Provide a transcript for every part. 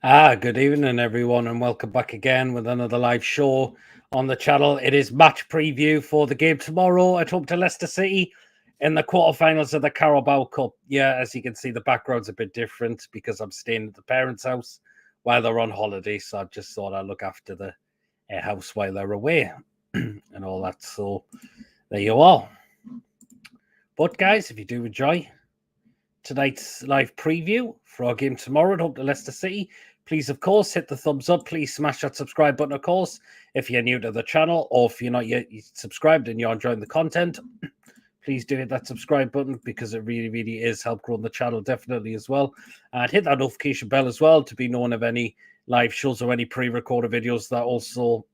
Good evening, everyone, and welcome back again with another live show on the channel. It is match preview for the game tomorrow at home to Leicester City in the quarterfinals of the Carabao Cup. Yeah, as you can see, the background's a bit different because I'm staying at the parents' house while they're on holiday. So I just thought I'd look after the house while they're away and all that. So there you are. But guys, if you do enjoy tonight's live preview for our game tomorrow at home to Leicester City, please, of course, hit the thumbs up. Please smash that subscribe button, of course, if you're new to the channel or if you're not yet subscribed and you're enjoying the content. Please do hit that subscribe button because it really, really is help grow the channel, definitely, as well. And hit that notification bell as well to be known of any live shows or any pre-recorded videos that also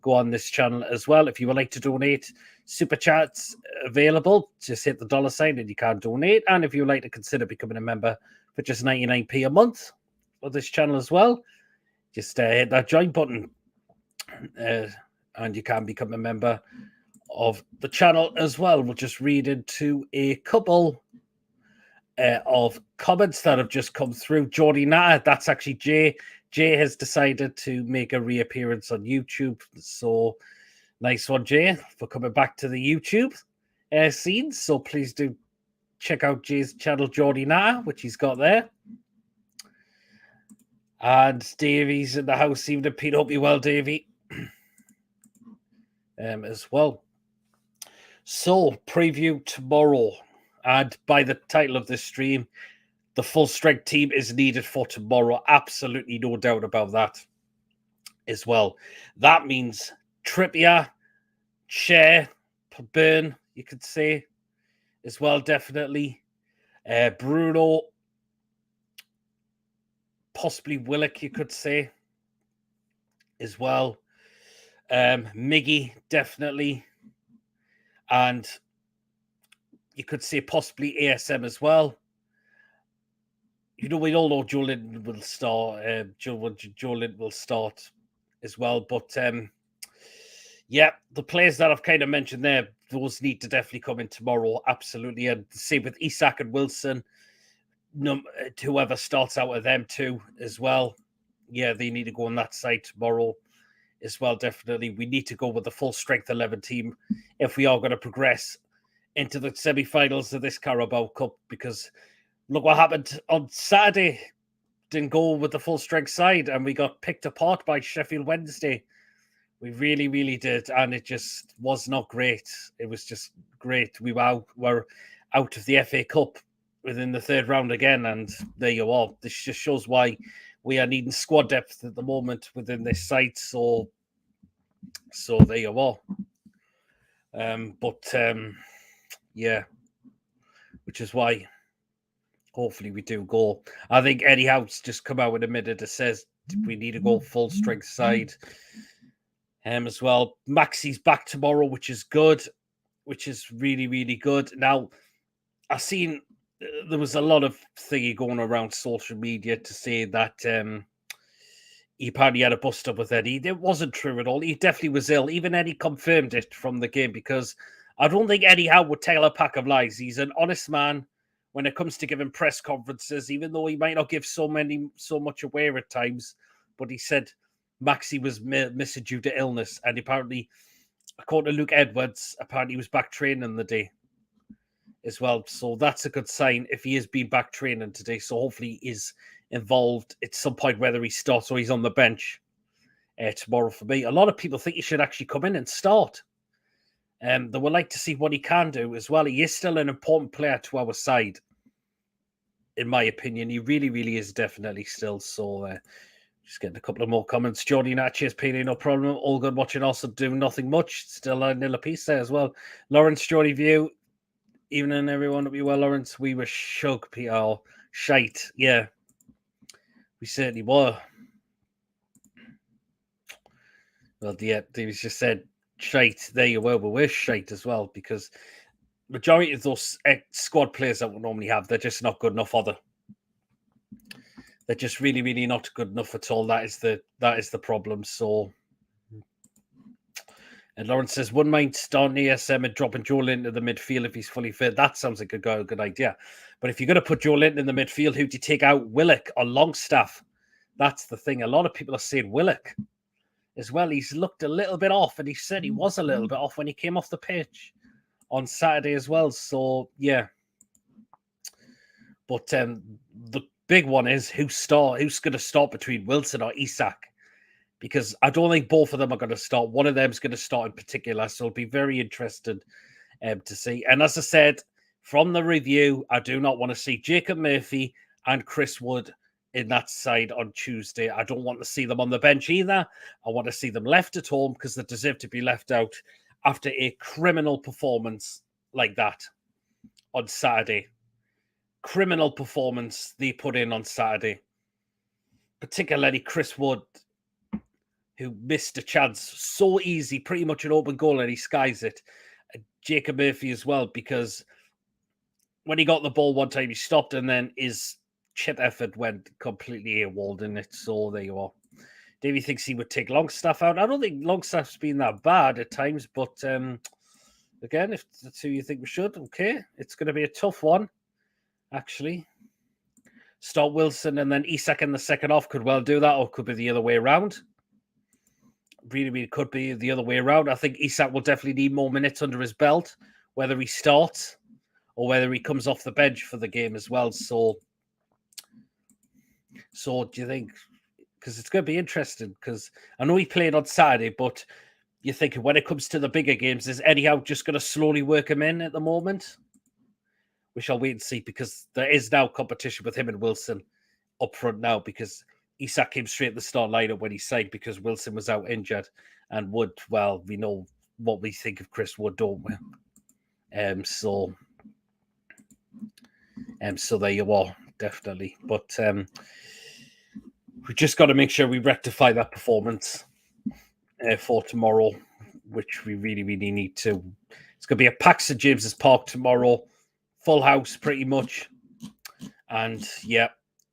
go on this channel as well. If you would like to donate, super chats available. Just hit the $sign and you can donate. And if you would like to consider becoming a member for just 99p a month of this channel as well, just hit that join button and you can become a member of the channel as well. We'll just read into a couple of comments that have just come through. Geordie Natter, that's actually Jay. Jay has decided to make a reappearance on YouTube. So nice one, Jay, for coming back to the YouTube scene. So please do check out Jay's channel, Geordie Natter, which he's got there. And Davey's in the house, even if Pete, hope you well, Davey, as well. So, preview tomorrow. And by the title of this stream, the full-strength team is needed for tomorrow. Absolutely no doubt about that as well. That means Trippier, Cher, Burn, you could say, as well, definitely. Bruno, possibly Willock, you could say, as well. Miggy, definitely. And you could say possibly ASM as well. You know, we all know Joe Linton will start. Joe Linton will start as well. But, yeah, the players that I've kind of mentioned there, those need to definitely come in tomorrow. Absolutely. And same with Isak and Wilson. Whoever starts out with them too as well. Yeah, they need to go on that side tomorrow as well, definitely. We need to go with the full strength 11 team if we are going to progress into the semi-finals of this Carabao Cup, because look what happened on Saturday. Didn't go with the full strength side and we got picked apart by Sheffield Wednesday. We really, really did, and it just was not great. It was just great. We were out of the FA Cup within the third round again, and there you are. This just shows why we are needing squad depth at the moment within this site. So there you are. Yeah, which is why hopefully we do go. I think Eddie Howe's just come out with a minute that says we need to go full strength side. As well. Maxi's back tomorrow, which is good, which is really, really good. Now, I've seen there was a lot of thingy going around social media to say that he apparently had a bust up with Eddie. It wasn't true at all. He definitely was ill. Even Eddie confirmed it from the game, because I don't think Eddie Howe would tell a pack of lies. He's an honest man when it comes to giving press conferences, even though he might not give so much away at times. But he said Maxi was missing due to illness, and apparently, according to Luke Edwards, apparently he was back training the day as well. So that's a good sign if he is being back training today. So hopefully he is involved at some point, whether he starts or he's on the bench tomorrow for me. A lot of people think he should actually come in and start. They would like to see what he can do as well. He is still an important player to our side, in my opinion. He really, really is definitely still. So just getting a couple of more comments. Jordy Natchez, PD, no problem. All good watching, also doing nothing much. Still a nil apiece there as well. Lawrence, Jordy View. Evening, everyone. Hope you well, Lawrence. We were shook, PR. Shite. Yeah. We certainly were. Well, yeah, Davis just said shite. There you were. But we're shite as well, because majority of those squad players that we normally have, they're just not good enough, are they? They're just really, really not good enough at all. That is the problem. So, and Lawrence says, wouldn't mind starting ASM and dropping Joe Linton into the midfield if he's fully fit. That sounds like a good idea. But if you're going to put Joe Linton in the midfield, who do you take out? Willock or Longstaff? That's the thing. A lot of people are saying Willock as well. He's looked a little bit off, and he said he was a little bit off when he came off the pitch on Saturday as well. So, yeah. But the big one is who's going to start between Wilson or Isak, because I don't think both of them are going to start. One of them's going to start in particular, so it'll be very interesting to see. And as I said, from the review, I do not want to see Jacob Murphy and Chris Wood in that side on Tuesday. I don't want to see them on the bench either. I want to see them left at home because they deserve to be left out after a criminal performance like that on Saturday. Criminal performance they put in on Saturday. Particularly Chris Wood, who missed a chance so easy, pretty much an open goal, and he skies it. Jacob Murphy as well, because when he got the ball one time, he stopped, and then his chip effort went completely AWOL in it. So there you are. Davey thinks he would take Longstaff out. I don't think Longstaff's been that bad at times, but again, if that's who you think we should, okay. It's going to be a tough one, actually. Start Wilson and then Isak in the second half could well do that, or could be the other way around. Really could be the other way around. I think Isak will definitely need more minutes under his belt, whether he starts or whether he comes off the bench for the game as well. So do you think, because it's going to be interesting, because I know he played on Saturday, but you're thinking when it comes to the bigger games, is Eddie Howe just going to slowly work him in at the moment? We shall wait and see, because there is now competition with him and Wilson up front now, because Isak came straight at the start lineup when he signed because Wilson was out injured. And Wood, well, we know what we think of Chris Wood, don't we? So there you are, definitely. But we just got to make sure we rectify that performance for tomorrow, which we really need to. It's going to be a packed St James's Park tomorrow. Full house, pretty much. And, yeah,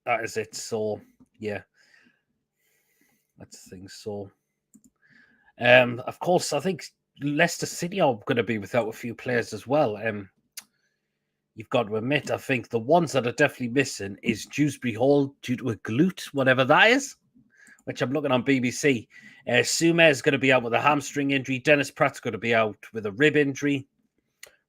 that is it. So, yeah. That's the thing. So, of course, I think Leicester City are going to be without a few players as well. You've got to admit, I think the ones that are definitely missing is Dewsbury Hall due to a glute, whatever that is, which I'm looking on BBC. Sumer is going to be out with a hamstring injury. Dennis Pratt's going to be out with a rib injury.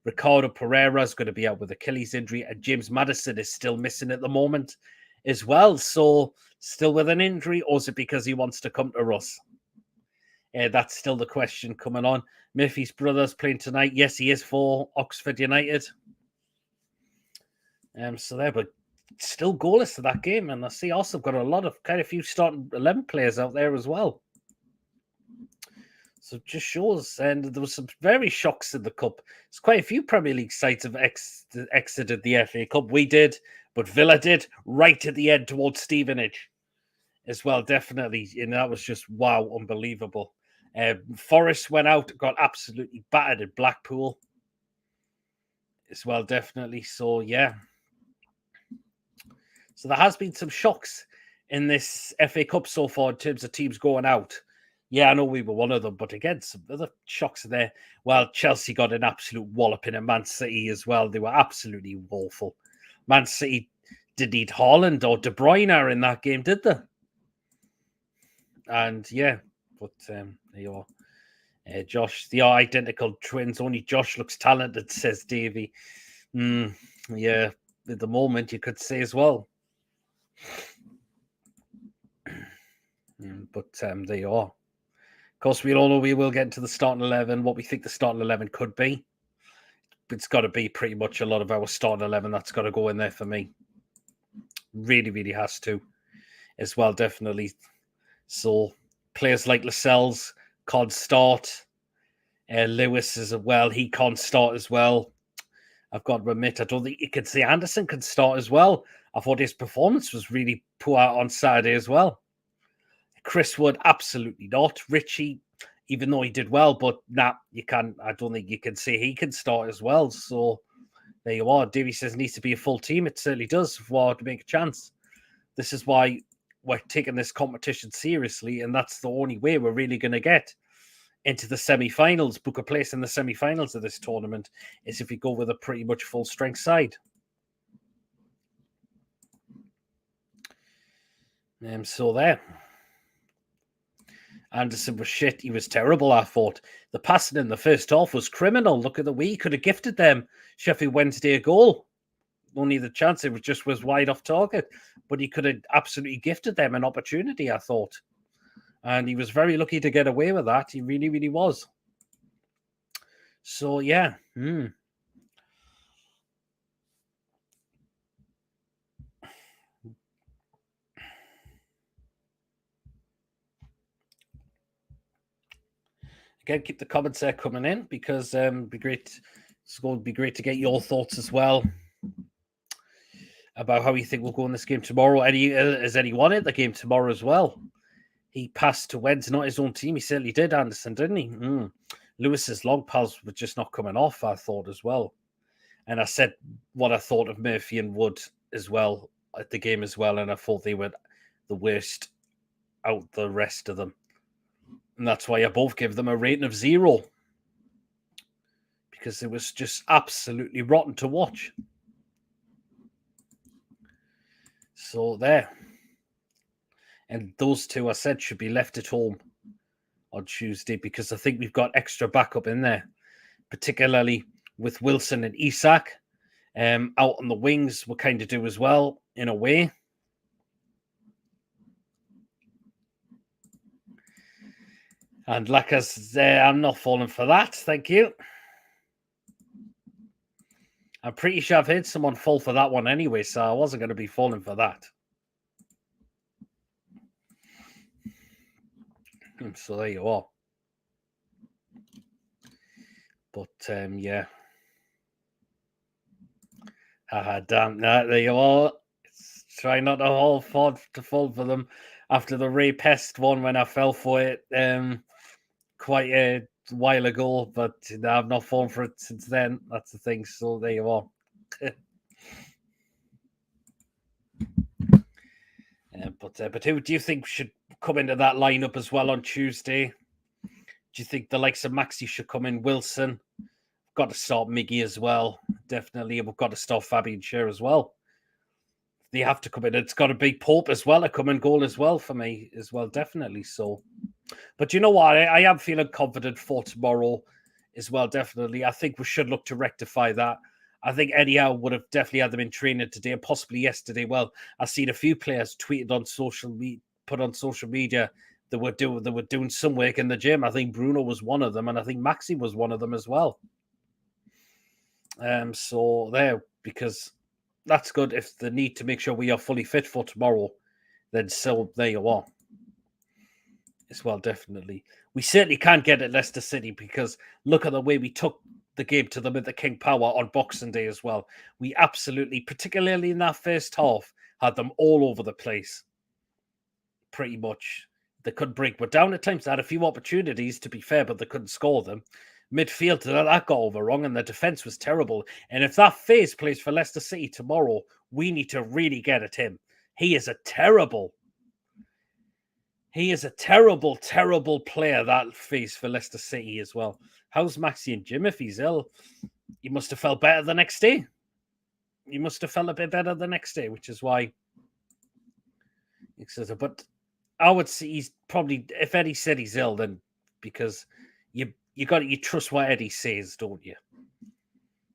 Ricardo Pereira is going to be out with Achilles injury. And James Maddison is still missing at the moment as well. So, still with an injury, or is it because he wants to come to us? That's still the question coming on. Murphy's brother's playing tonight. Yes, he is for Oxford United. So there, but still goalless to that game. And I see also got quite a few starting 11 players out there as well. So it just shows, and there was some very shocks in the Cup. There's quite a few Premier League sides have exited the FA Cup. We did, but Villa did right at the end towards Stevenage as well, definitely. And that was just, wow, unbelievable. Forest went out, got absolutely battered at Blackpool as well, definitely. So, yeah. So there has been some shocks in this FA Cup so far in terms of teams going out. Yeah, I know we were one of them, but again, some other shocks there. Well, Chelsea got an absolute walloping at Man City as well. They were absolutely woeful. Man City didn't need Haaland or De Bruyne in that game, did they? And yeah, but there you are. Josh, they are identical twins. Only Josh looks talented, says Davey. Yeah, at the moment, you could say as well. But there you are. Of course, we all know we will get into the starting 11, what we think the starting 11 could be. It's got to be pretty much a lot of our starting 11 that's got to go in there for me. Really has to as well, definitely. So players like Lascelles can't start. Lewis as well, he can't start as well. I've got to admit, I don't think you can say Anderson can start as well. I thought his performance was really poor on Saturday as well. Chris Wood, absolutely not. Richie, even though he did well, but you can't. I don't think you can say he can start as well. So there you are. Davey says it needs to be a full team. It certainly does for to make a chance. This is why we're taking this competition seriously, and that's the only way we're really going to get into the semi-finals, book a place in the semi-finals of this tournament, is if we go with a pretty much full-strength side. So there. Anderson was shit. He was terrible, I thought. The passing in the first half was criminal. Look at the way he could have gifted them Sheffield Wednesday a goal. Only the chance it was wide off target. But he could have absolutely gifted them an opportunity, I thought. And he was very lucky to get away with that. He really, really was. So, yeah. Again, keep the comments there coming in because it'd be great. It's going to be great to get your thoughts as well about how you think we'll go in this game tomorrow. Has Eddie won it the game tomorrow as well? He passed to Weds, not his own team. He certainly did, Anderson, didn't he? Lewis's long pals were just not coming off, I thought, as well. And I said what I thought of Murphy and Wood as well at the game as well, and I thought they were the worst out the rest of them. And that's why I both give them a rating of 0. Because it was just absolutely rotten to watch. So there. And those two, I said, should be left at home on Tuesday because I think we've got extra backup in there, particularly with Wilson and Isak. Out on the wings, we'll kind of do as well, in a way. And like I said, I'm not falling for that. Thank you. I'm pretty sure I've heard someone fall for that one anyway, so I wasn't going to be falling for that. So there you are. But yeah. Damn, there you are. Try not to fall for them after the Ray Pest one when I fell for it quite a while ago, but I've not fallen for it since then. That's the thing. So there you are. But who do you think should come into that lineup as well on Tuesday? Do you think the likes of Maxi should come in? Wilson? Got to start Miggy as well. Definitely. We've got to start Fabian Schär as well. They have to come in. It's got to be Pope as well, a come and goal as well for me as well, definitely. So, but you know what? I am feeling confident for tomorrow as well, definitely. I think we should look to rectify that. I think Eddie Howe would have definitely had them in training today and possibly yesterday. Well, I've seen a few players tweeted on social media, put on social media that were doing some work in the gym. I think Bruno was one of them, and I think Maxi was one of them as well. So there, because that's good. If the need to make sure we are fully fit for tomorrow, then so there you are. As well, definitely. We certainly can't get at Leicester City because look at the way we took the game to them at the King Power on Boxing Day as well. We absolutely, particularly in that first half, had them all over the place. Pretty much. They couldn't break, but down at times they had a few opportunities, to be fair, but they couldn't score them. Midfield, that got over wrong, and the defence was terrible. And if that Faze plays for Leicester City tomorrow, we need to really get at him. He is a terrible terrible player, that Faze for Leicester City as well. How's Maxi and Jim if he's ill? He must have felt better the next day. He must have felt a bit better the next day, which is why. But I would say he's probably, if Eddie said he's ill, then because you trust what Eddie says, don't you?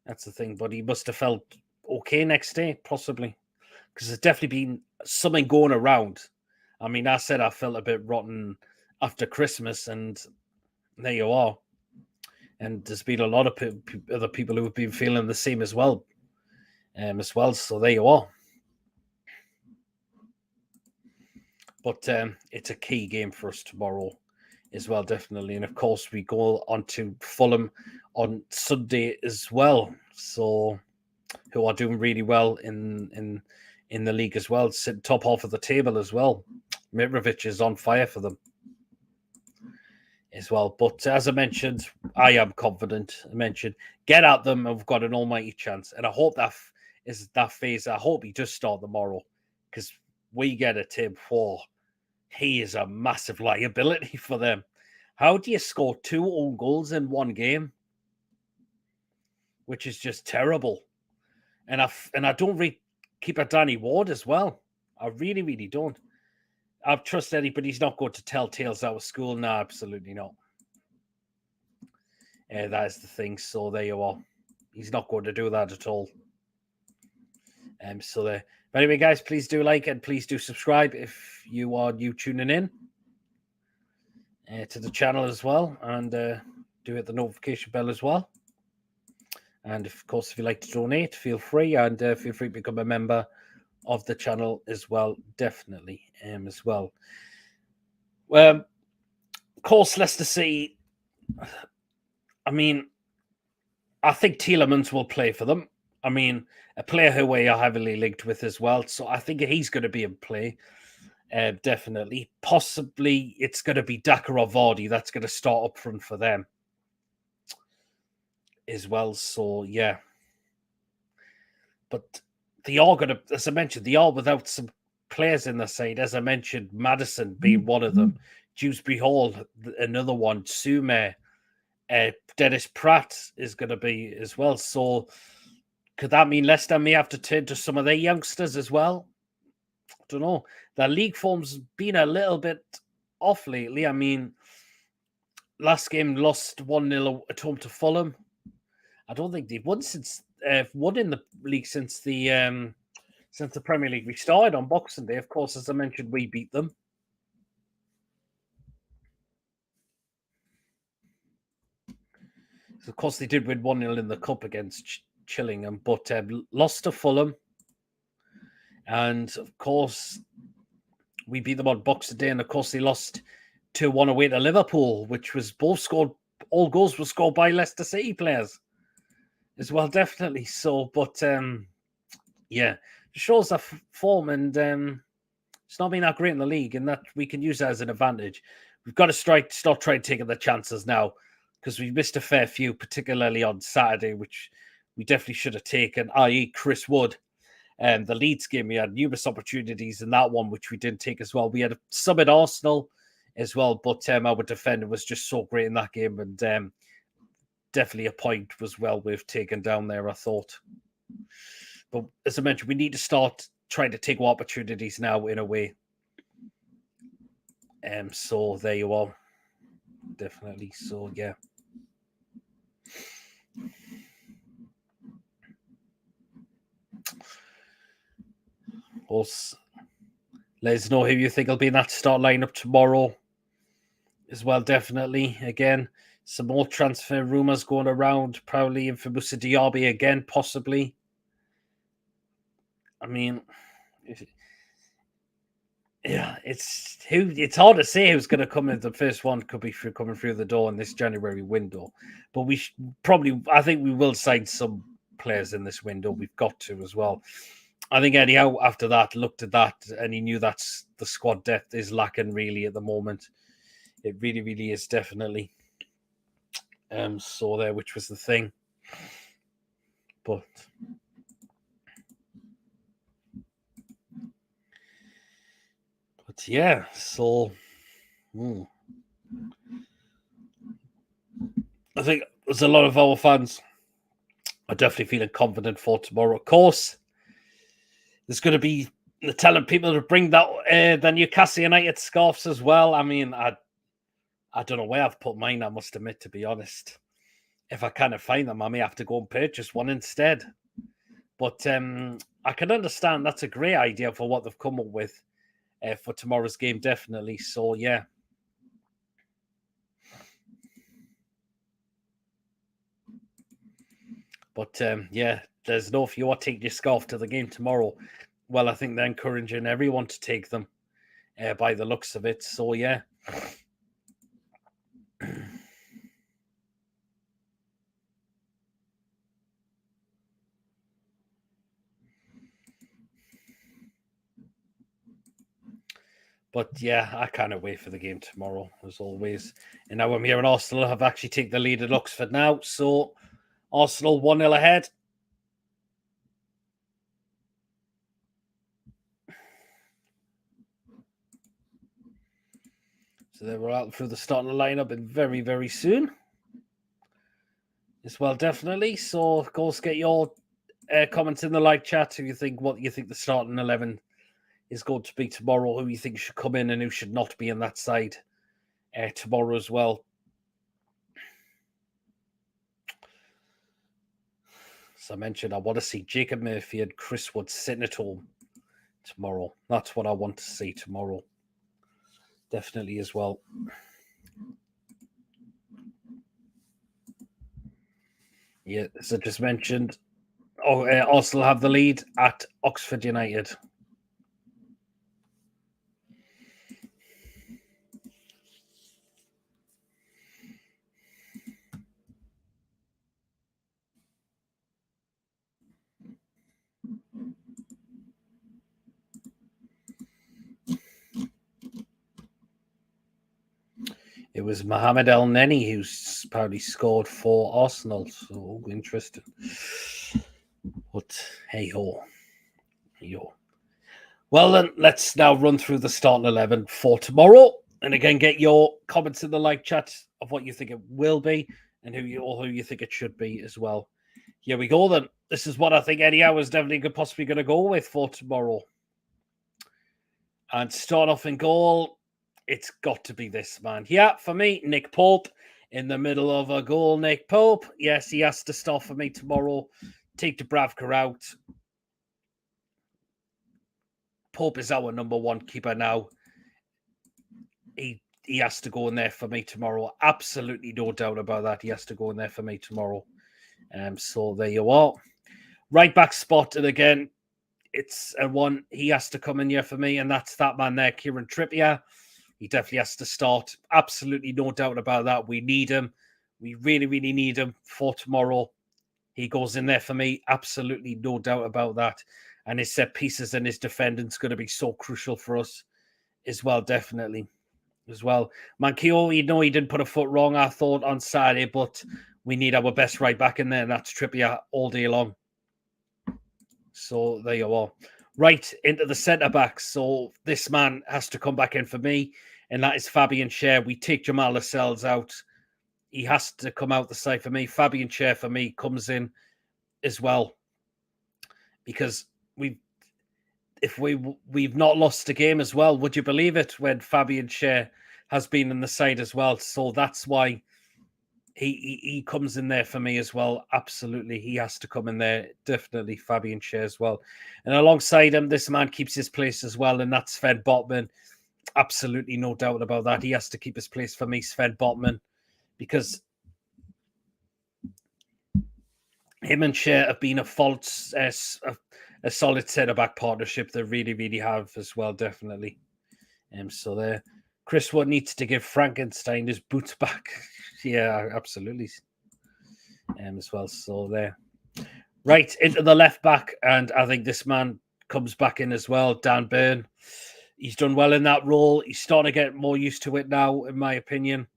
That's the thing. But he must have felt okay next day, possibly, because there's definitely been something going around. I mean, I said I felt a bit rotten after Christmas, and there you are. And there's been a lot of other people who have been feeling the same as well. So there you are. But it's a key game for us tomorrow as well, definitely. And of course, we go on to Fulham on Sunday as well. So, who are doing really well in the league as well, sitting top half of the table as well. Mitrovic is on fire for them as well. But as I mentioned, I am confident. I mentioned, get at them and we've got an almighty chance. And I hope that is that Faze. I hope he does start tomorrow because we get a tip for he is a massive liability for them. How do you score 2 own goals in one game? Which is just terrible. And I don't really keep a Danny Ward as well. I really, really don't. I trust Eddie, but he's not going to tell tales out of school. No, absolutely not. That is the thing. So there you are. He's not going to do that at all. So there. But anyway, guys, please do like and please do subscribe if you are new tuning in to the channel as well, and do hit the notification bell as well. And of course, if you'd like to donate, feel free, and feel free to become a member of the channel as well, definitely as well. Of course, Leicester City, I mean, I think Tielemans will play for them. I mean, a player who we are heavily linked with as well, so I think he's going to be in play, definitely. Possibly it's going to be Daka or Vardy that's going to start up front for them as well, so yeah. But they are going to, as I mentioned, they are without some players in the side. As I mentioned, Madison being one of them, Dewsbury Hall, another one, Sume, Dennis Pratt is going to be as well. So could that mean Leicester may have to turn to some of their youngsters as well? I don't know. Their league form's been a little bit off lately. I mean, last game lost 1-0 at home to Fulham. I don't think they've won in the league since the Premier League restarted on Boxing Day. Of course, as I mentioned, we beat them. So of course, they did win 1-0 in the Cup against Chillingham, but lost to Fulham. And of course, we beat them on Boxing Day. And of course, they lost 2-1 away to Liverpool, which was all goals were scored by Leicester City players as well, definitely. So, but yeah, it shows that form, and it's not been that great in the league, and that we can use that as an advantage. We've got to start trying taking the chances now, because we missed a fair few, particularly on Saturday, which we definitely should have taken, i.e. Chris Wood. The Leeds game, we had numerous opportunities in that one, which we didn't take as well. We had some at Arsenal as well, but our defender was just so great in that game, and definitely a point was well worth taking down there, I thought. But as I mentioned, we need to start trying to take opportunities now in a way. So there you are. Definitely. So yeah. Also, let us know who you think will be in that start lineup tomorrow as well, definitely. Again, some more transfer rumours going around, probably in for Moussa Diaby again, possibly. I mean, yeah, it's hard to say who's going to come in. The first one could be coming through the door in this January window, but I think we will sign some players in this window. We've got to as well. I think Eddie Howe, after that, looked at that and he knew that's the squad depth is lacking really at the moment. It really, really is, definitely. So there, which was the thing. But yeah, so I think there's a lot of our fans are definitely feeling confident for tomorrow. Of course, there's going to be the telling people to bring that the Newcastle United scarves as well. I mean, I don't know where I've put mine, I must admit, to be honest. If I kind of find them, I may have to go and purchase one instead. But I can understand that's a great idea for what they've come up with for tomorrow's game, definitely. So, yeah. But, yeah, there's no, if you want to take your scarf to the game tomorrow, well, I think they're encouraging everyone to take them by the looks of it. So, yeah. But yeah, I can't wait for the game tomorrow, as always. And now I'm here in Arsenal, have actually taken the lead at Oxford now. So Arsenal 1-0 ahead. So they were out through the starting lineup and very, very soon. As well, definitely. So of course, get your comments in the live chat if you think what you think the starting 11 is going to be tomorrow, who you think should come in and who should not be in that side tomorrow as well. As I mentioned, I want to see Jacob Murphy and Chris Wood sitting at home tomorrow. That's what I want to see tomorrow. Definitely as well. Yeah, as I just mentioned, Arsenal have the lead at Oxford United. It was Mohamed El Neni who's apparently scored for Arsenal. So interesting. But hey ho. Well then, let's now run through the starting 11 for tomorrow. And again, get your comments in the live chat of what you think it will be and who you think it should be as well. Here we go then. This is what I think Eddie Howe is definitely possibly going to go with for tomorrow. And start off in goal, it's got to be this man. Yeah, for me, Nick Pope in the middle of a goal. Nick Pope, yes, he has to start for me tomorrow. Take Dubravka out. Pope is our number one keeper now. He has to go in there for me tomorrow. Absolutely no doubt about that. He has to go in there for me tomorrow. So there you are. Right back spot, and again, it's a one. He has to come in here for me, and that's that man there, Kieran Trippier. He definitely has to start. Absolutely no doubt about that. We need him. We really, really need him for tomorrow. He goes in there for me. Absolutely no doubt about that. And his set pieces and his defending's going to be so crucial for us as well, definitely. As well. Manquillo, he didn't put a foot wrong, I thought, on Saturday, but we need our best right back in there, and that's Trippier all day long. So there you are. Right into the centre back. So this man has to come back in for me, and that is Fabian Schär. We take Jamal Lascelles out. He has to come out the side for me. Fabian Schär for me comes in as well, because we've not lost a game as well. Would you believe it, when Fabian Schär has been in the side as well? So that's why he comes in there for me as well. Absolutely, he has to come in there. Definitely Fabian Schär as well. And alongside him, this man keeps his place as well, and that's Sven Botman. Absolutely no doubt about that. He has to keep his place for me, Sven Botman, because him and Schär have been a solid centre-back partnership. They really, really have as well, definitely. So there. Chris Wood needs to give Frankenstein his boots back. Yeah, absolutely. As well. So there. Right, into the left back. And I think this man comes back in as well, Dan Burn. He's done well in that role. He's starting to get more used to it now, in my opinion.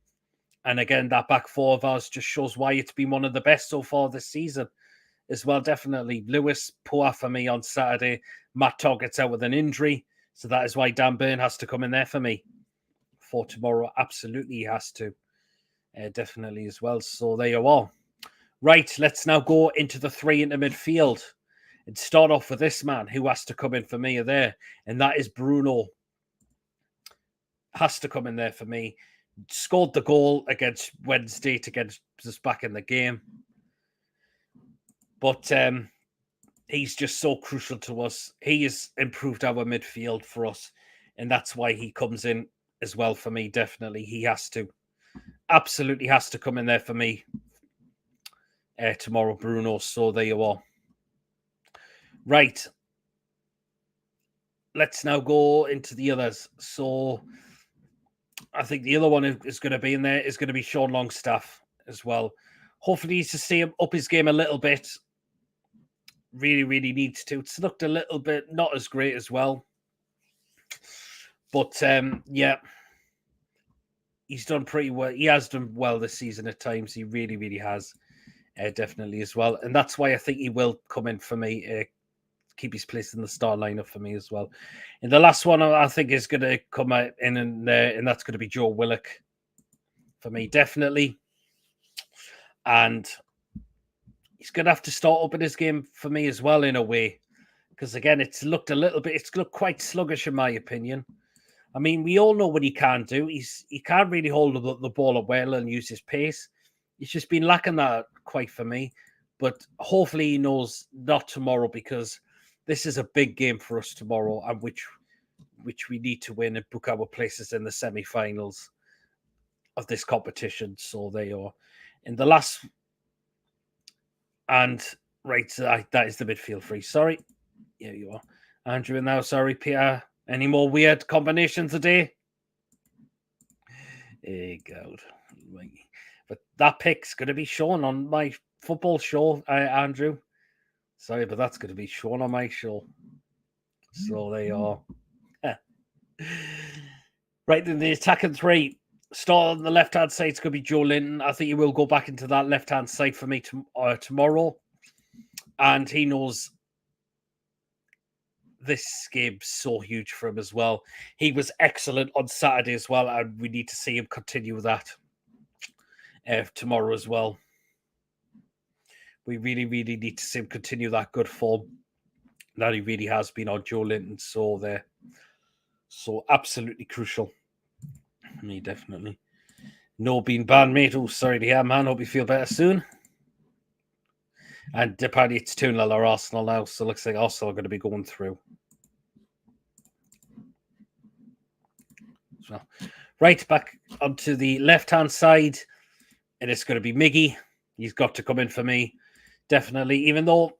And again, that back four of ours just shows why it's been one of the best so far this season as well, definitely. Lewis, poor for me on Saturday. Matt Todd gets out with an injury. So that is why Dan Burn has to come in there for me for tomorrow. Absolutely, he has to. Definitely as well. So there you are. Right, let's now go into the three into midfield and start off with this man who has to come in for me there. And that is Bruno. Has to come in there for me. Scored the goal against Wednesday to get us back in the game. But he's just so crucial to us. He has improved our midfield for us. And that's why he comes in as well for me, definitely. He has to. Absolutely has to come in there for me tomorrow, Bruno. So there you are. Right. Let's now go into the others. So I think the other one is going to be in there is going to be Sean Longstaff as well. Hopefully he's to stay up his game a little bit. Really, really needs to. It's looked a little bit not as great as well. But yeah, he's done pretty well. He has done well this season at times. He really, really has. Definitely as well. And that's why I think he will come in for me, keep his place in the star lineup for me as well. And the last one I think is going to come out in and that's going to be Joe Willock for me, definitely. And he's going to have to start up in his game for me as well, in a way, because again, it's looked quite sluggish in my opinion. I mean, we all know what he can do. He can't really hold the ball up well and use his pace. He's just been lacking that quite for me. But hopefully he knows not tomorrow, because this is a big game for us tomorrow, and which we need to win and book our places in the semi-finals of this competition. So they are in the last, and right, that is the midfield free. Sorry, here you are, Andrew. And now, sorry, Peter. Any more weird combinations today? Hey, God. But that pick's going to be shown on my football show, Andrew. Sorry, but that's going to be shown on my show. So they are. Right, then the attacking three. Start on the left-hand side. It's going to be Joe Linton. I think he will go back into that left-hand side for me tomorrow. And he knows this game's so huge for him as well. He was excellent on Saturday as well, and we need to see him continue that tomorrow as well. We really, really need to see him continue that good form that he really has been on, Joe Linton. So there. So absolutely crucial. Me, definitely. No being banned, mate. Oh, sorry to hear, man. Hope you feel better soon. And apparently it's 2-0 or Arsenal now, so it looks like Arsenal are going to be going through. So, right, back onto the left-hand side. And it's going to be Miggy. He's got to come in for me. Definitely. Even though it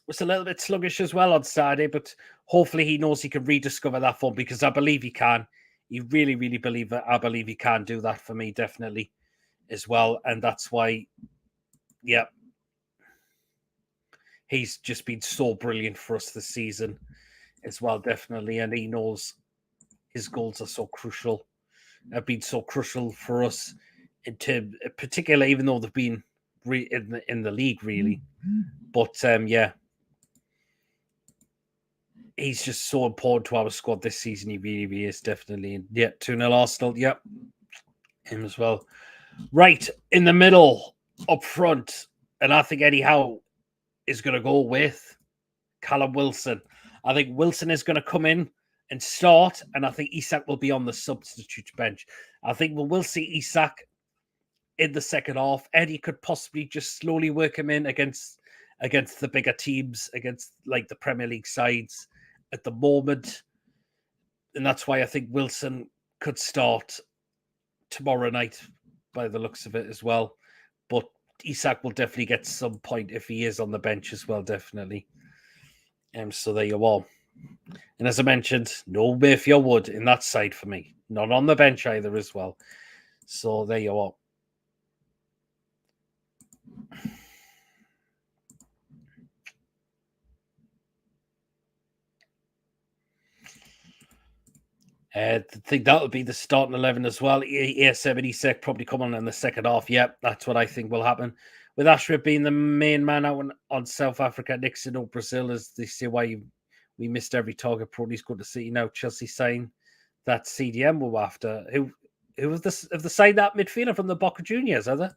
was a little bit sluggish as well on Saturday, but hopefully he knows he can rediscover that form, because I believe he can. You really, really believe that. I believe he can do that for me, definitely, as well. And that's why, yeah, he's just been so brilliant for us this season as well, definitely. And he knows his goals are so crucial, have been so crucial for us, in terms, particularly, even though they've been in the league, really. But yeah, he's just so important to our squad this season. He really, really is, definitely. And yeah, 2-0 Arsenal. Yep. Him as well. Right, in the middle, up front. And I think Eddie Howe is going to go with Callum Wilson. I think Wilson is going to come in and start. And I think Isak will be on the substitute bench. I think we'll see Isak in the second half. Eddie could possibly just slowly work him in against the bigger teams, against like the Premier League sides at the moment. And that's why I think Wilson could start tomorrow night by the looks of it as well. But Isak will definitely get some point if he is on the bench as well, definitely. So there you are. And as I mentioned, no Mayfield Wood in that side for me. Not on the bench either as well. So there you are. I think that'll be the starting 11 as well. ASM and Isak probably come on in the second half. Yep, that's what I think will happen. With Ashford being the main man out on South Africa, Nixon or Brazil, as they say why we missed every target. Probably good to see now Chelsea sign that CDM we're after. Who was this? Have they signed that midfielder from the Boca Juniors, are they?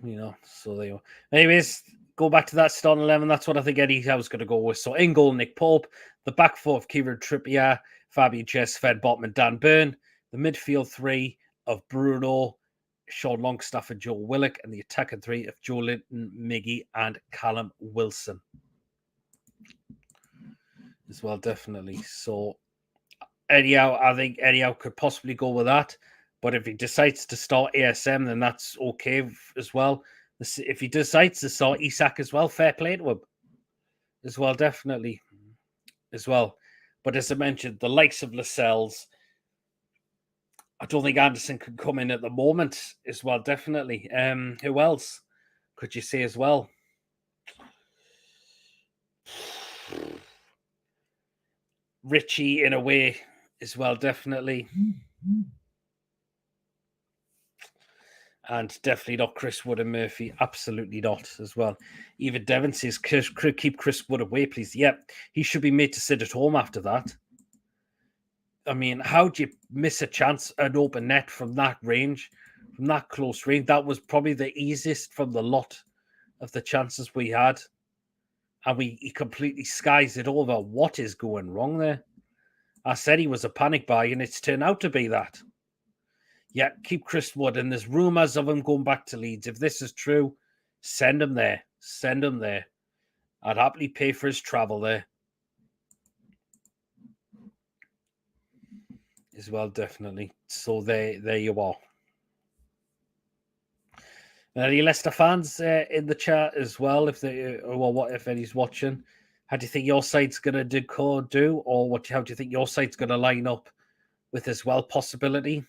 You know, so they are. Anyways, go back to that starting 11. That's what I think Eddie Howe's going to go with. So in goal, Nick Pope. The back four of Kieran Trippier, Fabian Chess, Sven Botman, and Dan Burn. The midfield three of Bruno, Sean Longstaff, and Joe Willock. And the attacking three of Joe Linton, Miggy, and Callum Wilson. As well, definitely. So Eddie Howe, I think Eddie Howe could possibly go with that. But if he decides to start ASM, then that's okay as well. If he decides to start Isak as well, fair play to him as well, definitely as well. But as I mentioned, the likes of Lascelles, I don't think Anderson can come in at the moment as well, definitely. Who else could you say as well? Richie, in a way, as well, definitely. And definitely not Chris Wood and Murphy. Absolutely not as well. Even Devon says, keep Chris Wood away, please. Yep, he should be made to sit at home after that. I mean, how do you miss a chance, an open net from that range, from that close range? That was probably the easiest from the lot of the chances we had, and he completely skies it over. What is going wrong there? I said he was a panic buy, and it's turned out to be that. Yeah, keep Chris Wood, and there's rumours of him going back to Leeds. If this is true, send him there. Send him there. I'd happily pay for his travel there. As well, definitely. So there you are. Any Leicester fans in the chat as well? If they, well, what if any's watching? How do you think your side's going to do, or how do you think your side's going to line up with as well possibility?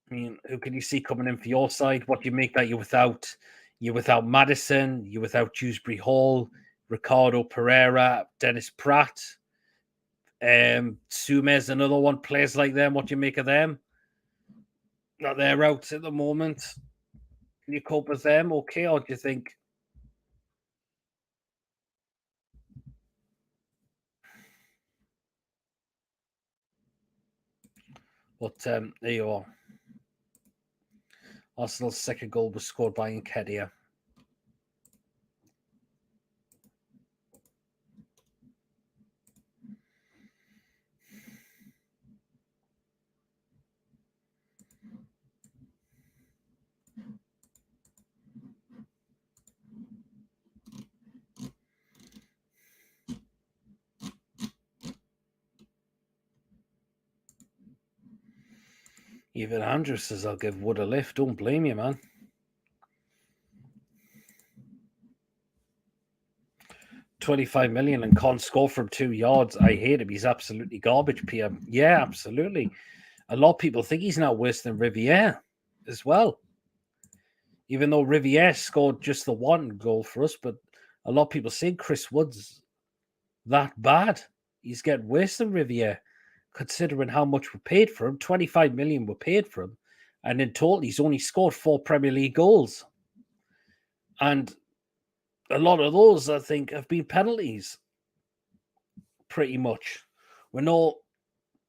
I mean, who can you see coming in for your side? What do you make that you're without Maddison, you're without Dewsbury Hall, Ricardo Pereira, Dennis Pratt, Sume's another one. Players like them, what do you make of them? That they're out at the moment. Can you cope with them okay, or do you think? But there you are. Arsenal's second goal was scored by Enquries. Even Andrew says I'll give Wood a lift. Don't blame you, man. $25 million and can't score from 2 yards. I hate him. He's absolutely garbage, PM. Yeah, absolutely. A lot of people think he's now worse than Riviere as well. Even though Riviere scored just the one goal for us, but a lot of people say Chris Wood's that bad. He's getting worse than Riviere, considering how much we paid for him. 25 million were paid for him. And in total, he's only scored 4 Premier League goals. And a lot of those, I think, have been penalties. Pretty much. We know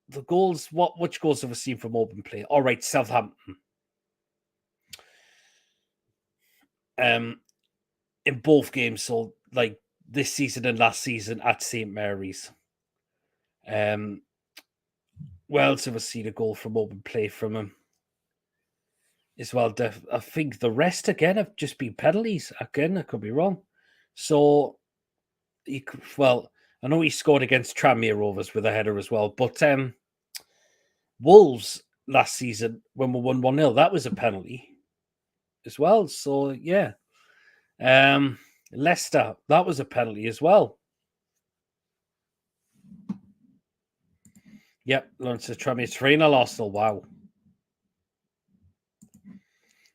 the goals. Which goals have we seen from open play? All right, Southampton. In both games, so like this season and last season at St. Mary's. Where else have we seen a goal from open play from him? As well, I think the rest again have just been penalties. Again, I could be wrong. So, I know he scored against Tranmere Rovers with a header as well. But Wolves last season, when we won 1-0, that was a penalty as well. So, yeah. Leicester, that was a penalty as well. Yep, Lawrence Tranmere 3-0 Arsenal. Wow.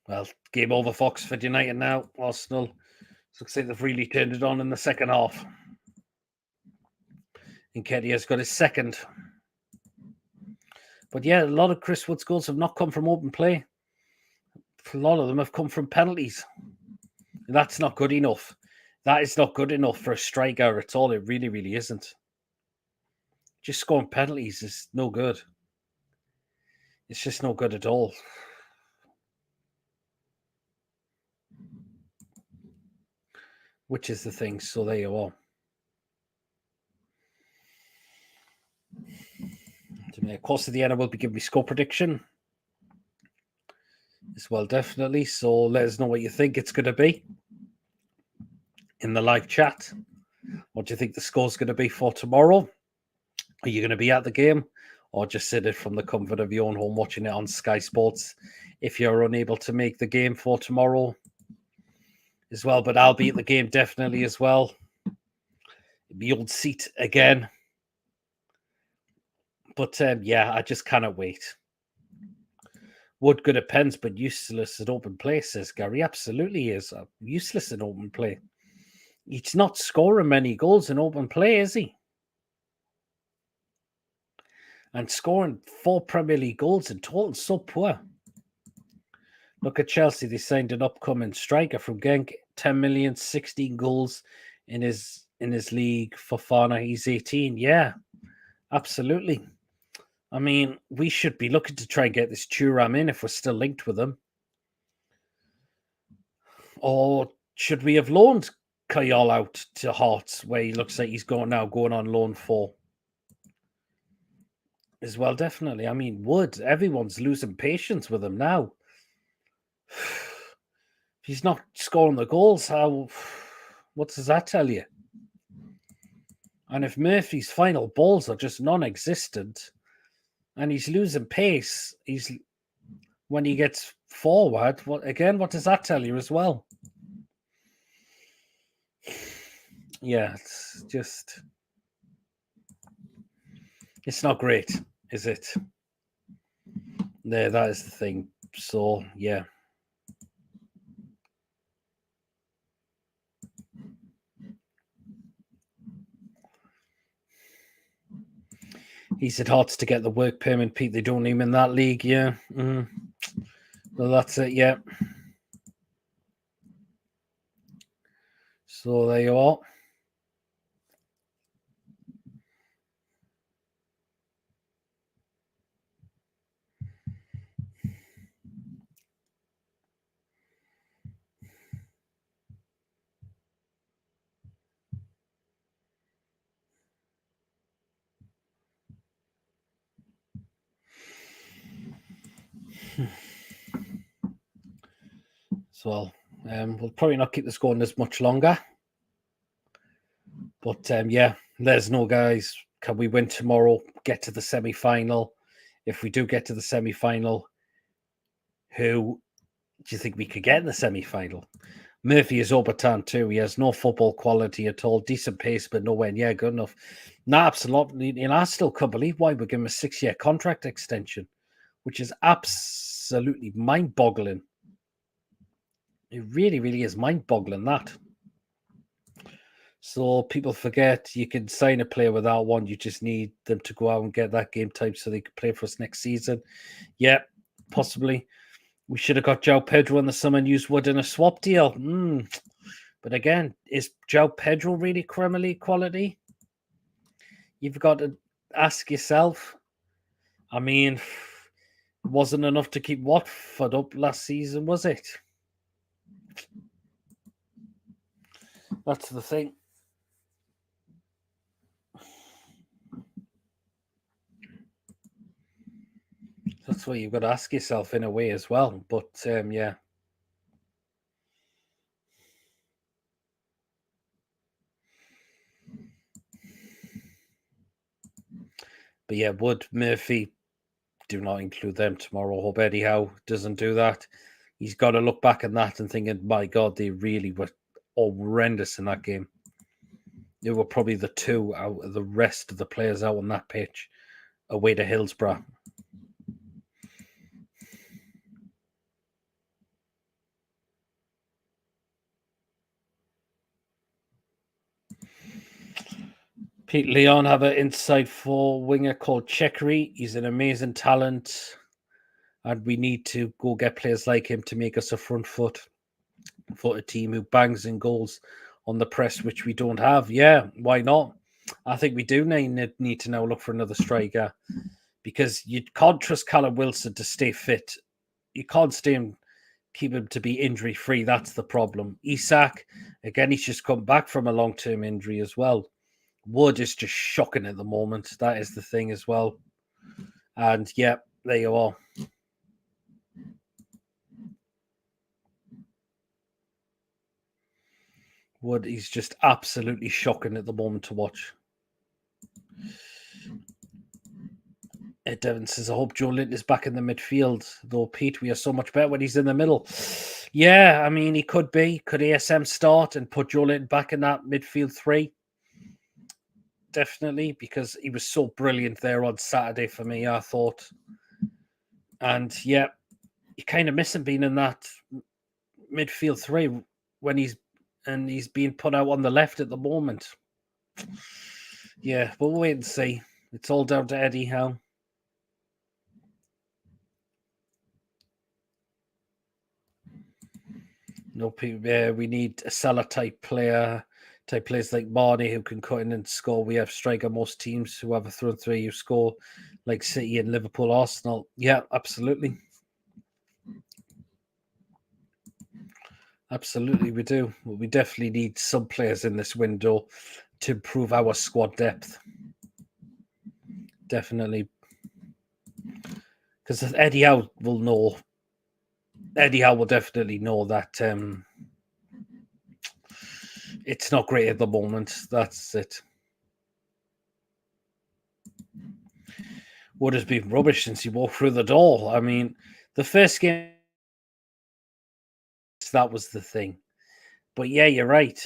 Well, game over for Oxford United now. Arsenal looks like they've really turned it on in the second half. Enquries has got his second. But yeah, a lot of Chris Wood's goals have not come from open play. A lot of them have come from penalties. That's not good enough. That is not good enough for a striker at all. It really, really isn't. Just scoring penalties is no good. It's just no good at all. Which is the thing. So there you are. Of course, at the end, I will be giving me score prediction as well, definitely. So let us know what you think it's going to be in the live chat. What do you think the score's going to be for tomorrow? Are you going to be at the game, or just sit it from the comfort of your own home watching it on Sky Sports if you're unable to make the game for tomorrow as well? But I'll be at the game definitely as well. The old seat again. But yeah, I just cannot wait. Wood good at pens, but useless at open play, says Gary. Absolutely is. Useless at open play. He's not scoring many goals in open play, is he? And scoring 4 Premier League goals in total, so poor. Look at Chelsea. They signed an upcoming striker from Genk. 10 million, 16 goals in his league. Fofana, he's 18. Yeah, absolutely. I mean, we should be looking to try and get this Thuram in if we're still linked with him. Or should we have loaned Kyle out to Hearts, where he looks like he's going on loan for? As well, definitely. I mean, Wood, everyone's losing patience with him now. If he's not scoring the goals, what does that tell you? And if Murphy's final balls are just non-existent and he's losing pace, when he gets forward, what does that tell you as well? Yeah, it's not great, is it? There, that is the thing. So, yeah. He said Hearts to get the work permit, Pete. They don't need him in that league, yeah. Well, that's it, yeah. So there you are. So we'll probably not keep this going as much longer. But yeah, there's no guys. Can we win tomorrow? Get to the semi-final? If we do get to the semi-final, who do you think we could get in the semi-final? Murphy is Obertan too. He has no football quality at all. Decent pace, but nowhere near good enough. No, absolutely. And I still can't believe why we're giving him a 6-year contract extension, which is absolutely mind-boggling. It really, really is mind-boggling, that. So people forget you can sign a player without one. You just need them to go out and get that game time so they can play for us next season. Yeah, possibly. We should have got João Pedro in the summer and used Wood in a swap deal. But again, is João Pedro really Premier League quality? You've got to ask yourself. I mean, it wasn't enough to keep Watford up last season, was it? That's the thing. That's what you've got to ask yourself in a way as well. But yeah. But yeah, Wood, Murphy, do not include them tomorrow. Hope Eddie Howe doesn't do that. He's got to look back at that and thinking, my God, they really were horrendous in that game. They were probably the two out of the rest of the players out on that pitch away to Hillsborough. Pete Leon have an inside four winger called Checkery. He's an amazing talent, and we need to go get players like him to make us a front foot for a team who bangs in goals on the press, which we don't have. Yeah, why not? I think we do need to now look for another striker, because you can't trust Callum Wilson to stay fit. You can't keep him to be injury free. That's the problem. Isak, again, he's just come back from a long term injury as well. Wood is just shocking at the moment. That is the thing as well. And yeah, there you are. Wood is just absolutely shocking at the moment to watch. Ed Devon says, I hope Joe Lint is back in the midfield. Though, Pete, we are so much better when he's in the middle. Yeah, I mean, he could be. Could ASM start and put Joe Lint back in that midfield three? Definitely, because he was so brilliant there on Saturday for me, I thought. And yeah, you kind of miss him being in that midfield three when he's being put out on the left at the moment. Yeah, we'll wait and see. It's all down to Eddie Howe. No, we need a Salah type players like Marnie who can cut in and score. We have striker most teams who have a through three who score, like City and Liverpool, Arsenal. Yeah, absolutely. Absolutely, we do. We definitely need some players in this window to improve our squad depth. Definitely. Because Eddie Howe will know. Eddie Howe will definitely know that it's not great at the moment. That's it. Wood has been rubbish since he walked through the door. I mean, the first game, that was the thing. But yeah, you're right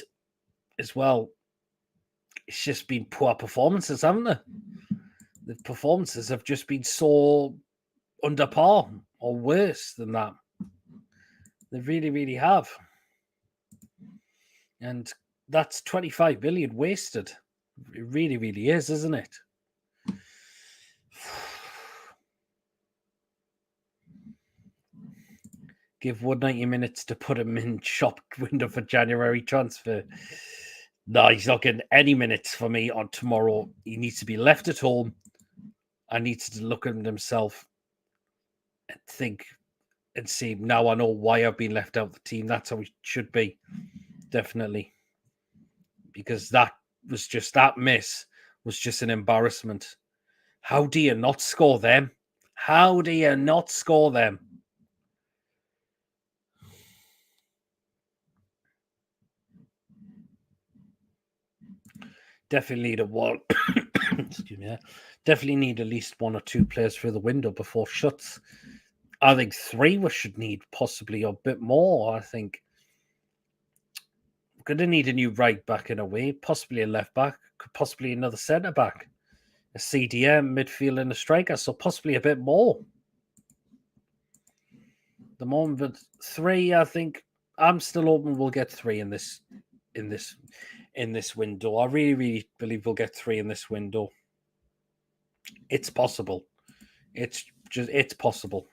as well. It's just been poor performances, haven't they? The performances have just been so under par or worse than that. They really, really have. And that's 25 million wasted. It really, really is, isn't it? Give Wood 90 minutes to put him in shop window for January transfer. No, he's not getting any minutes for me on tomorrow. He needs to be left at home and needs to look at himself and think and see, now I know why I've been left out of the team. That's how it should be. Definitely. Because that miss was just an embarrassment. How do you not score them? How do you not score them? Definitely need a wall. Excuse me. Definitely need at least one or two players through the window before shuts. I think three we should need, possibly a bit more. I think we're going to need a new right back in a way, possibly a left back, possibly another centre back, a CDM, midfield, and a striker. So possibly a bit more. The moment, but three, I think I'm still hoping we'll get three in this window. I really, really believe we'll get three in this window. It's possible. It's possible.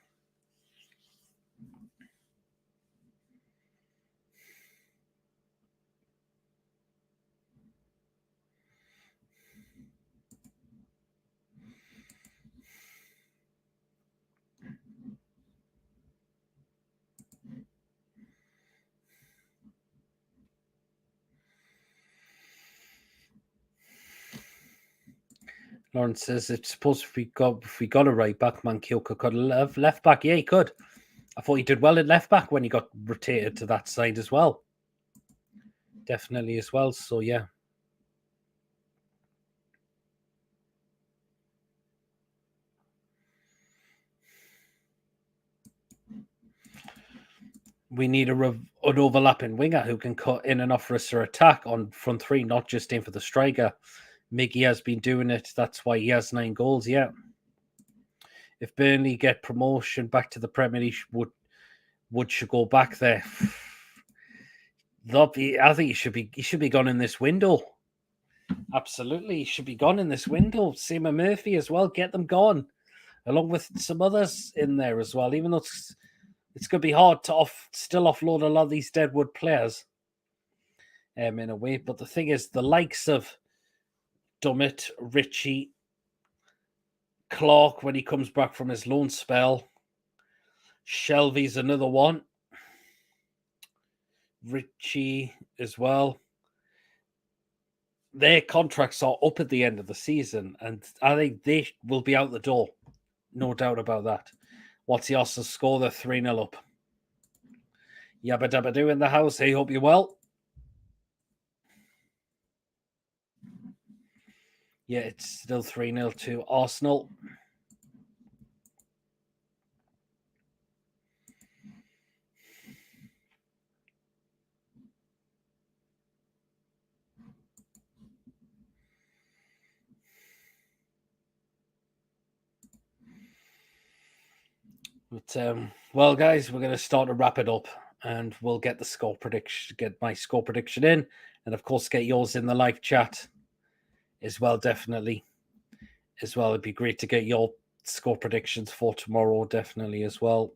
Lawrence says it's supposed if we got a right back, Mankioka could have left back. Yeah, he could. I thought he did well at left back when he got rotated to that side as well. Definitely as well. So yeah. We need an overlapping winger who can cut in and offer us our attack on front three, not just in for the striker. Miggy has been doing it. That's why he has 9 goals. Yeah. If Burnley get promotion back to the Premier League, Wood should go back there. I think he should be gone in this window. Absolutely, he should be gone in this window. Same with Murphy as well. Get them gone, along with some others in there as well. Even though it's going to be hard to still offload a lot of these Deadwood players, in a way. But the thing is, the likes of Dummett, Ritchie, Clark when he comes back from his loan spell, Shelby's another one. Ritchie as well. Their contracts are up at the end of the season, and I think they will be out the door. No doubt about that. What's the Arsenal score? They're 3-0 up. Yabba dabba do in the house. Hey, hope you're well. Yeah, it's still 3-0 to Arsenal. But well, guys, we're going to start to wrap it up, and we'll get the score prediction, get my score prediction in, and of course get yours in the live chat as well. Definitely, as well. It'd be great to get your score predictions for tomorrow. Definitely as well.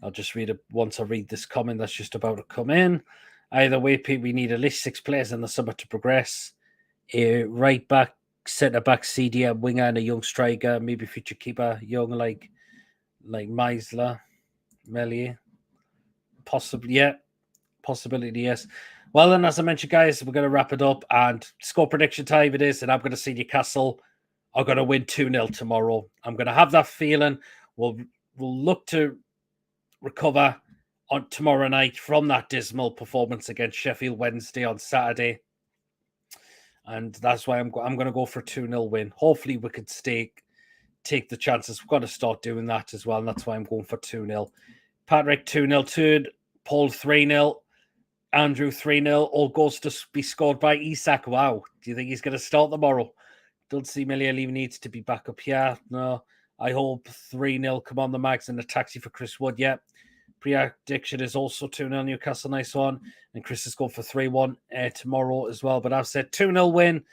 I'll just read it once I read this comment that's just about to come in. Either way, we need at least 6 players in the summer to progress. A right back, centre back, CDM, winger, and a young striker, maybe future keeper, young like Meisler, Melier. Possibly, yeah. Possibility, yes. Well, then, as I mentioned, guys, we're going to wrap it up. And score prediction time it is. And I'm going to see Newcastle are going to win 2-0 tomorrow. I'm going to have that feeling. We'll look to recover on tomorrow night from that dismal performance against Sheffield Wednesday on Saturday. And that's why I'm going to go for a 2-0 win. Hopefully, we could take the chances. We've got to start doing that as well. And that's why I'm going for 2-0. Patrick 2-0, Toon, Paul 3-0, Andrew 3-0. All goals to be scored by Isak. Wow. Do you think he's going to start tomorrow? Don't see Millian even needs to be back up here. No. I hope 3-0. Come on, the Mags, and a taxi for Chris Wood. Yeah. Prediction is also 2-0 Newcastle. Nice one. And Chris has gone for 3-1 tomorrow as well. But I've said 2-0 win,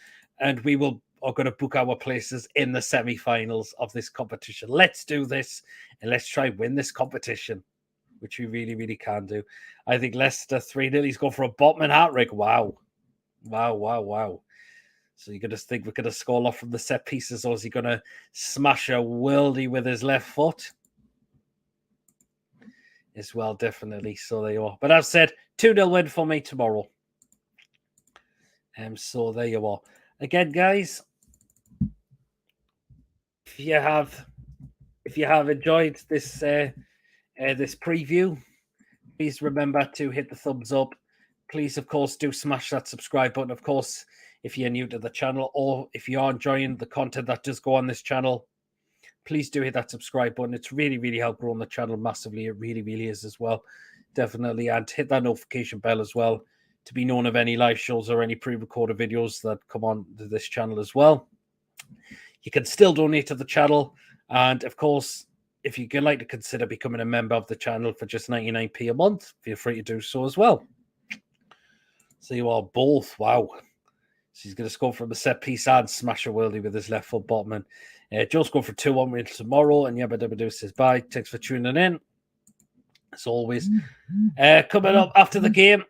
and we are going to book our places in the semi-finals of this competition. Let's do this, and let's try and win this competition, which we really, really can do. I think Leicester 3-0. He's gone for a Botman hat-trick. Wow. Wow. So you're going to think we're going to score off from the set pieces, or is he going to smash a worldie with his left foot? As well, definitely. So there you are. But I've said 2-0 win for me tomorrow. So there you are. Again, guys, if you have enjoyed this this preview, please remember to hit the thumbs up. Please, of course, do smash that subscribe button. Of course, if you're new to the channel, or if you are enjoying the content that does go on this channel, please do hit that subscribe button. It's really, really helped grow the channel massively. It really, really is as well. Definitely. And hit that notification bell as well to be known of any live shows or any pre-recorded videos that come on to this channel as well. You can still donate to the channel. And of course, if you'd like to consider becoming a member of the channel for just 99p a month, feel free to do so as well. So you are both. Wow. So he's going to score from a set piece and smash a worldie with his left foot bottom. Joe's going for 2-1 win tomorrow. And Yabba Dabba Doo says bye. Thanks for tuning in. As always. Coming up after the game,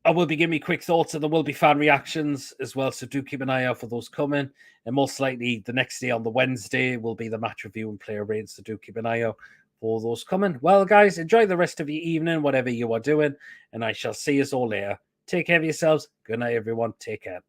I will be giving me quick thoughts, and there will be fan reactions as well. So do keep an eye out for those coming. And most likely the next day on the Wednesday will be the match review and player ratings. So do keep an eye out for those coming. Well, guys, enjoy the rest of your evening, whatever you are doing. And I shall see you all later. Take care of yourselves. Good night, everyone. Take care.